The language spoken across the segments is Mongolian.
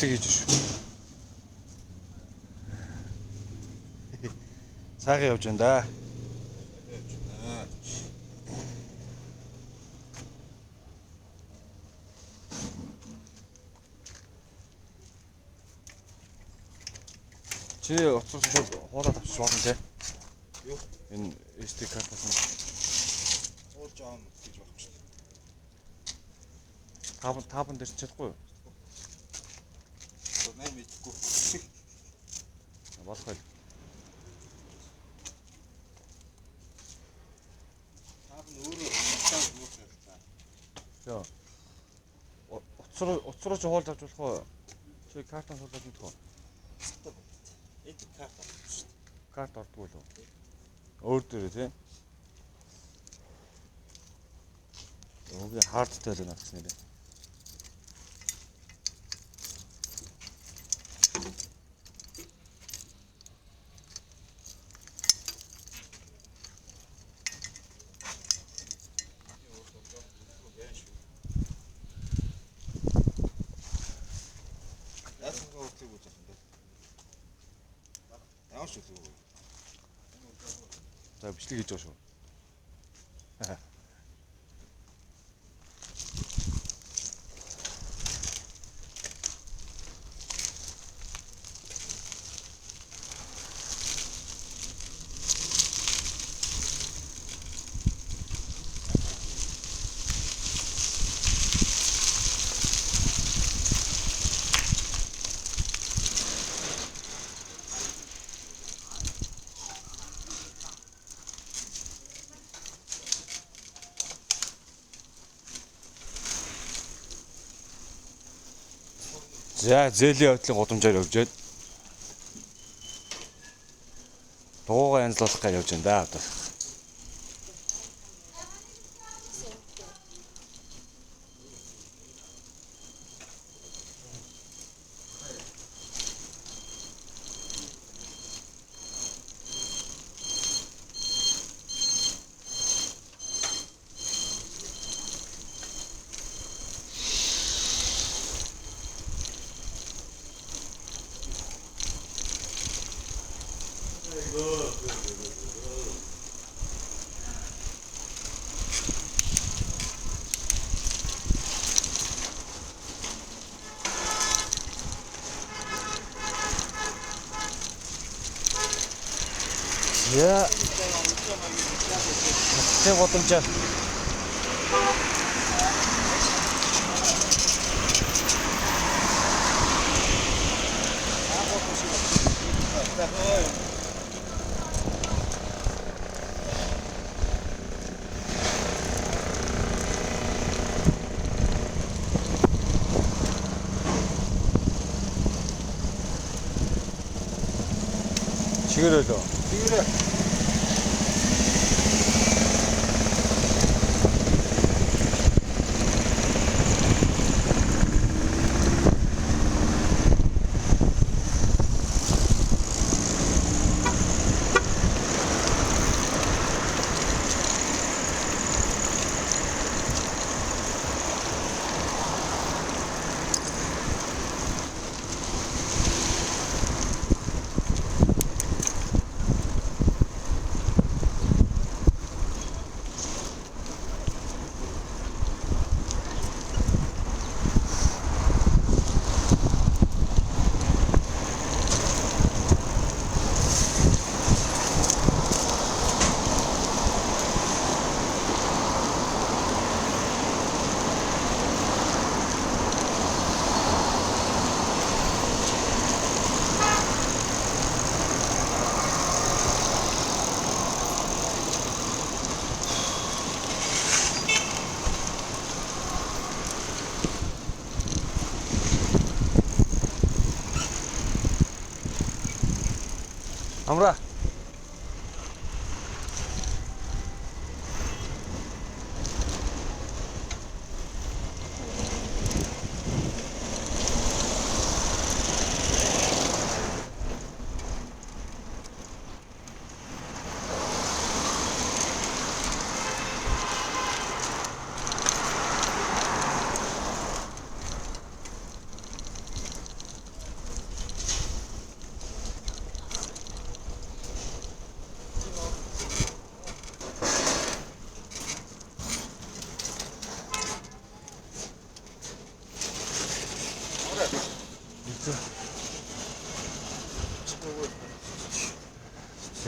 Тэгэж шүү. Сайхан явж байна да. Чи утас шууд хуулаад авчих болно те. Юу? Энэ SD картаас нь Уулж аав гэж байхгүй шүү дээ. таван дээр чадахгүй юу? Мэн мэдгүй. Болох байл. Тав нь өөрөө тав юу хэлсэн. Йоо. Утас руу ч хуулж авч болох уу? Чи картаас хуулаад мэдэх үү? Эд карт авчих шүү дээ. Карт ордгүй л үү? Өөр дээрээ тий. Өгийн хардтай л нагц нэрээ. Ямар ч үгүй. За бичлэг хийж байгаа шүү. За зээлийн явдлын гудамжаар явж байна. Дуугаа янзлуулах гэж явж байна да одоо. Я тэг гудамжаар чигээрээ. Тэгээрээ. Амра.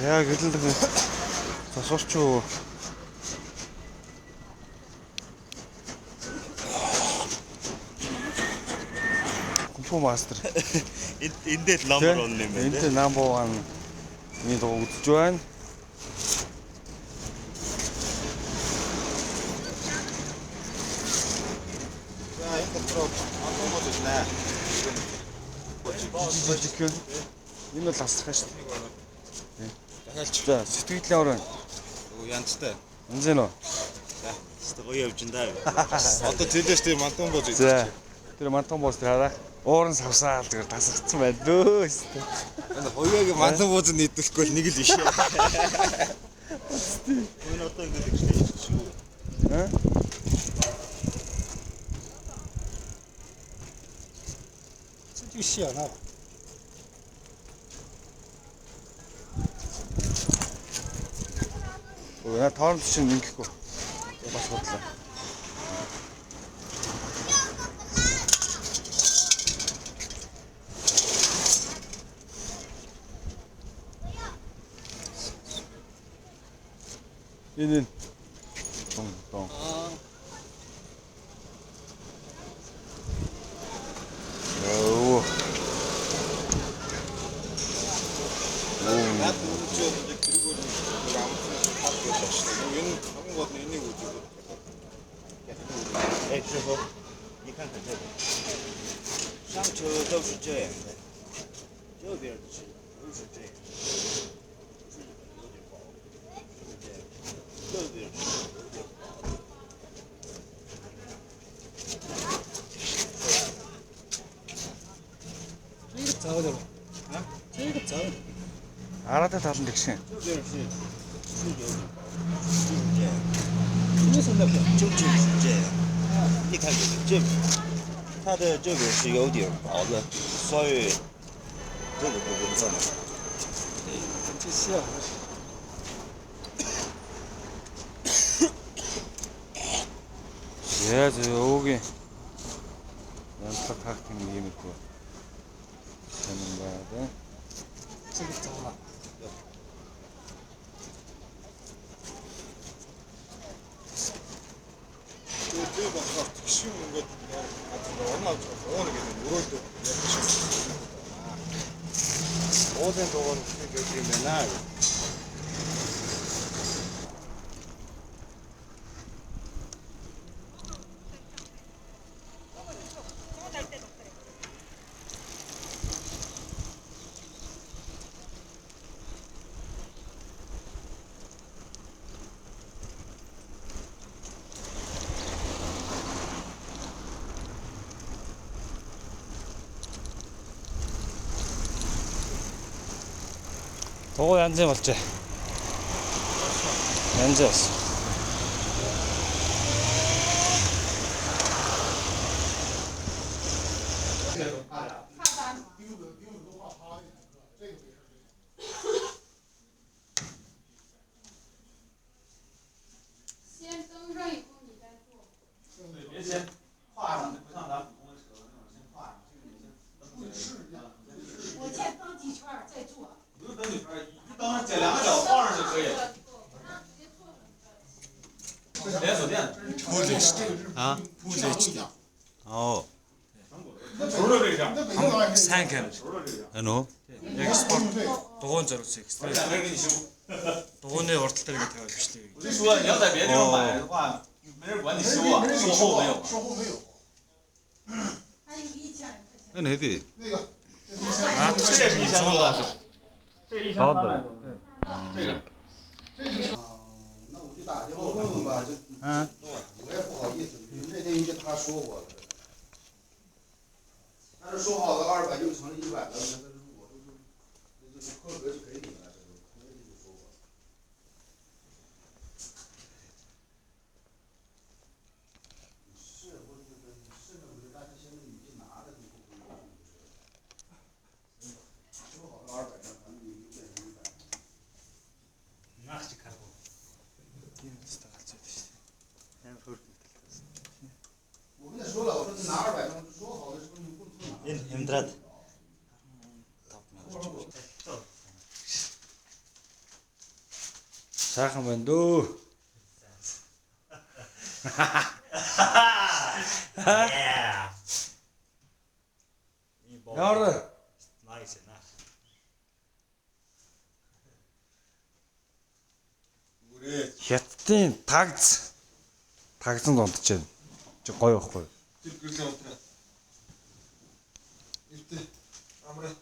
Яг хэлэлдэг засварч юу. Кунфу мастер. Эндээ номер 1 юм байна. Энд number 1 миний дуу үзэж байна. За энэ дотроо антон мод нэ. Энэ бол асархаа шүү дээ. Дахиалч. За сэтгэлийн орон. Янцтай. Үнэн зэн үү? Өстө гоё явж энэ даа. Одоо зэлээш тийм антон бод. За. Тэр мантан боос тэр хараа. Ууран савсаал тэр тасагдсан байна дөө. Энэ хоёрыг мантан бод нийтүүлэхгүй л нэг л биш. Энэ одоо ингэ гэж шүү. Аа? Биш яана. Яа тоорн чинь ингэхгүй. Бас бодлоо. Энэ тон. Оо. Наад үнэхээр тэрүүгээр амтсан тал гэж байна шүү дээ. Энэ хамгийн гол нь энийг үзэх. Экшего. Не看看这个。上车都是这样的，这边是都是这样，这个有点薄，是这样，这边是有点薄。 자오죠. 아? 저희가 자오. Араатай тал нь тэгшин. 这边是有点薄，就是这样，为什么不？就是这样。你看这边，它的这边是有点薄的，所以这个部分上面。这是啊。 Яаж өөгийн янзлах тактик юм их үү. Сонин байна. 这个糟了。 这个쉬운 것 워낙 좋아하는 게 모르도 모든 동안 그게 맨날 Туу янз юм болжээ. Янз бас. 어. Сайн камер. 아노. Яг спорт дугуйн зориулсан экстра. Дугуйны урталтайг тавиад бичлээ. 我就说你要在别地方买的话，没人管你修啊，售后没有。售后没有。 난 해디. 那个， Аа 这也是1000多的，这个1300多。这个。那我就打电话问问吧，我也不好意思，那天就他说过了。但是说好的200就成了100了，那是我就是合格就给你了，这都那天就说过了。是，我这个是的，但是现在你去拿了，你不可能说好的200张，咱们你就变成100。 我跟他说了，我说你拿200张，说好的时候你不能拿。 Энэ хэмдраад Сайхан байна дөө. Ямар Nice enough. хятадын тагзан дундаж байна. Чи гоё байхгүй юу? Тэр гэрлийн унтраа. Эртээ амраа.